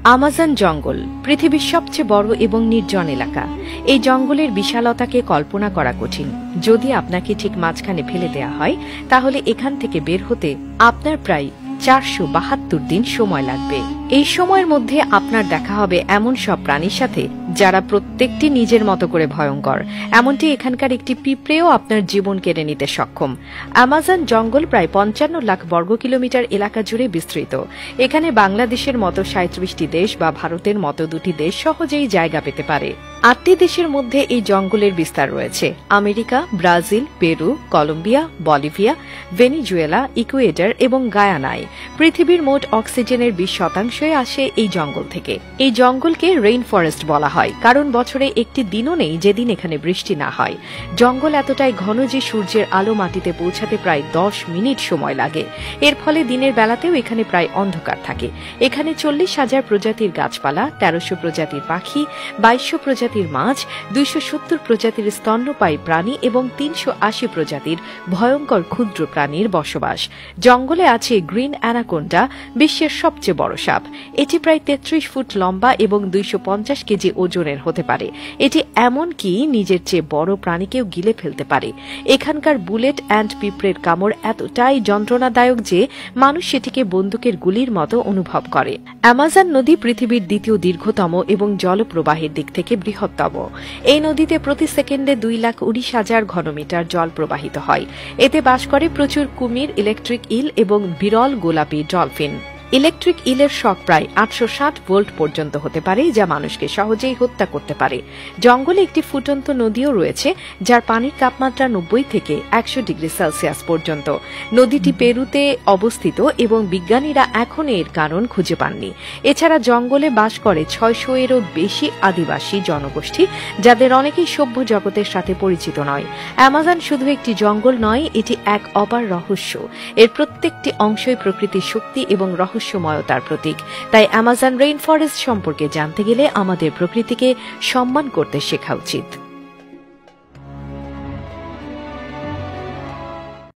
Amazon জঙ্গল পৃথিবীর সবচেয়ে বড় এবং নির্জন এলাকা। এই জঙ্গলের বিশালতাকে কল্পনা করা কঠিন। যদি আপনাকে ঠিক মাঝখানে ফেলে দেয়া হয়, তাহলে এখান থেকে বের হতে আপনার প্রায় 472 দিন সময় লাগবে। এই সময়ের মধ্যে আপনার দেখা হবে এমন সব প্রাণীর সাথে যারা প্রত্যেকটি নিজের মতো করে ভয়ঙ্কর। এমনটি এখানকার একটি পিঁপড়েও আপনার জীবন কেড়ে নিতে সক্ষম। আমাজন জঙ্গল প্রায় 55 লাখ বর্গ কিলোমিটার এলাকা জুড়ে বিস্তৃত। এখানে বাংলাদেশের মতো 37টি দেশ বা ভারতের মতো 2টি দেশ সহজেই জায়গা পেতে পারে। 8টি দেশের মধ্যে এই জঙ্গলের বিস্তার রয়েছে: America, Brazil, Peru, Colombia, Bolivia, Venezuela, Ecuador এবং গায়ানায়। পৃথিবীর মোট অক্সিজেনের 20% আসে এই জঙ্গল থেকে। এই জঙ্গলকে রেইন ফরেস্ট বলা হয়, কারণ বছরে একটি দিনও নেই যেদিন এখানে বৃষ্টি না হয়। জঙ্গল এতটাই ঘন যে সূর্যের আলো মাটিতে পৌঁছাতে প্রায় 10 মিনিট সময় লাগে। এর ফলে দিনের বেলাতেও এখানে প্রায় অন্ধকার থাকে। এখানে 40,000 প্রজাতির গাছপালা, 1300 প্রজাতির পাখি, 2200 প্রজাতির মাছ, 270 প্রজাতির স্তন্যপায়ী প্রাণী এবং 380 প্রজাতির ভয়ঙ্কর ক্ষুদ্র প্রাণীর বসবাস। জঙ্গলে আছে গ্রিন অ্যানাকোন্ডা, বিশ্বের সবচেয়ে বড় সাপ। এটি প্রায় 33 ফুট লম্বা এবং 250 কেজি ওজনের হতে পারে। এটি এমনকি নিজের চেয়ে বড় প্রাণীকেও গিলে ফেলতে পারে। এখানকার বুলেট অ্যান্ড পিঁপড়ের কামড় এতটাই যন্ত্রণাদায়ক যে মানুষ সেটিকে বন্দুকের গুলির মতো অনুভব করে। আমাজন নদী পৃথিবীর দ্বিতীয় দীর্ঘতম এবং জলপ্রবাহের দিক থেকে বৃহত্তম। এই নদীতে প্রতি সেকেন্ডে 2,19,000 ঘনমিটার জল প্রবাহিত হয়। এতে বাস করে প্রচুর কুমির, ইলেকট্রিক ইল এবং বিরল গোলাপি ডলফিন। ইলেকট্রিক ইলের শক প্রায় 860 ভোল্ট পর্যন্ত হতে পারে, যা মানুষকে সহজেই হত্যা করতে পারে। জঙ্গলে একটি ফুটন্ত নদীও রয়েছে, যার পানির তাপমাত্রা 90 থেকে 100 ডিগ্রি সেলসিয়াস পর্যন্ত। নদীটি পেরুতে অবস্থিত এবং বিজ্ঞানীরা এখন এর কারণ খুঁজে পাননি। এছাড়া জঙ্গলে বাস করে 600-এরও বেশি আদিবাসী জনগোষ্ঠী, যাদের অনেকেই সভ্য জগতের সাথে পরিচিত নয়। আমাজন শুধু একটি জঙ্গল নয়, এটি এক অপার রহস্য। এর প্রত্যেকটি অংশই প্রকৃতির শক্তি এবং রহস্যময়তার প্রতীক। তাই আমাজন রেইন ফরেস্ট সম্পর্কে জানতে গেলে আমাদের প্রকৃতিকে সম্মান করতে শেখা উচিত।